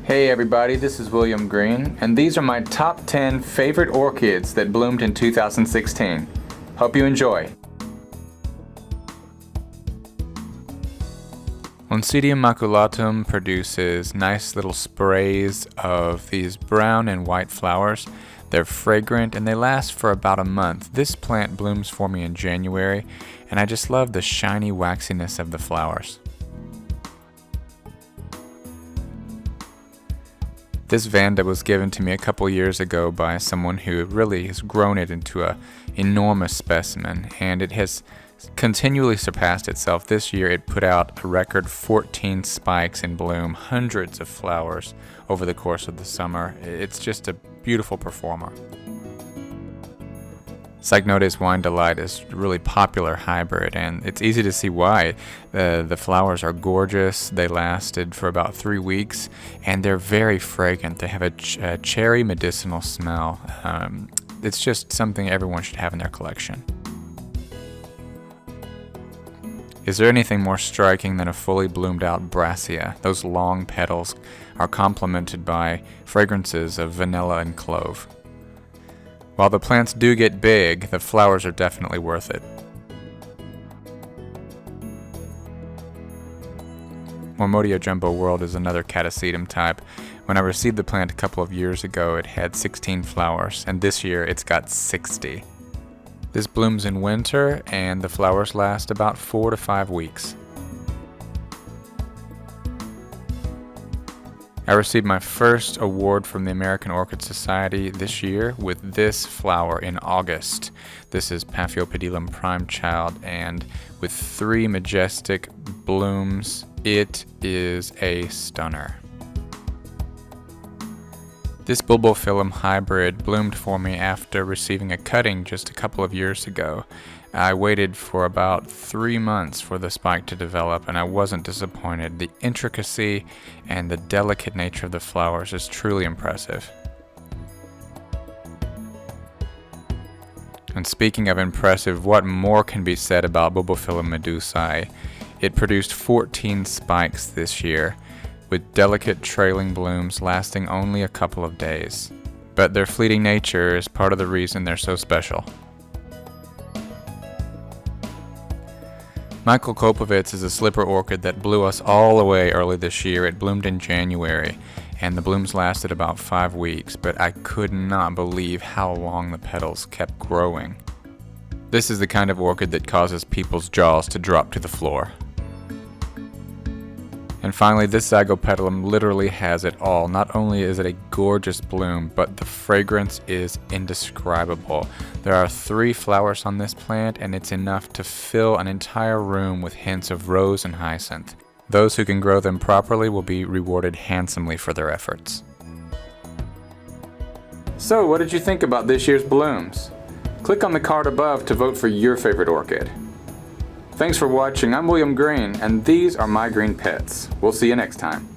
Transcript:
Hey everybody, this is William Green, and these are my top 10 favorite orchids that bloomed in 2016. Hope you enjoy. Oncidium maculatum produces nice little sprays of these brown and white flowers. They're fragrant and they last for about a month. This plant blooms for me in January, and I just love the shiny waxiness of the flowers. This Vanda was given to me a couple years ago by someone who really has grown it into an enormous specimen, and it has continually surpassed itself. This year it put out a record 14 spikes in bloom, hundreds of flowers over the course of the summer. It's just a beautiful performer. Cycnodes Wine Delight is a really popular hybrid, and it's easy to see why. The flowers are gorgeous. They lasted for about 3 weeks, and they're very fragrant. They have a cherry medicinal smell. It's just something everyone should have in their collection. Is there anything more striking than a fully bloomed out Brascia? Those long petals are complemented by fragrances of vanilla and clove. While the plants do get big, the flowers are definitely worth it. Mormodia Jumbo World is another catasetum type. When I received the plant a couple of years ago, it had 16 flowers, and this year it's got 60. This blooms in winter, and the flowers last about 4 to 5 weeks. I received my first award from the American Orchid Society this year with this flower in August. This is Paphiopedilum prime child, and with 3 majestic blooms, it is a stunner. This Bulbul filum hybrid bloomed for me after receiving a cutting just a couple of years ago. I waited for about 3 months for the spike to develop, and I wasn't disappointed. The intricacy and the delicate nature of the flowers is truly impressive. And speaking of impressive, what more can be said about Bulbophyllum medusae? It produced 14 spikes this year, with delicate trailing blooms lasting only a couple of days. But their fleeting nature is part of the reason they're so special. Michael Kopovitz is a slipper orchid that blew us all away early this year. It bloomed in January, and the blooms lasted about 5 weeks, but I could not believe how long the petals kept growing. This is the kind of orchid that causes people's jaws to drop to the floor. And finally, this Zygopetalum literally has it all. Not only is it a gorgeous bloom, but the fragrance is indescribable. There are 3 flowers on this plant, and it's enough to fill an entire room with hints of rose and hyacinth. Those who can grow them properly will be rewarded handsomely for their efforts. So, what did you think about this year's blooms? Click on the card above to vote for your favorite orchid. Thanks for watching. I'm William Green, and these are my green pets. We'll see you next time.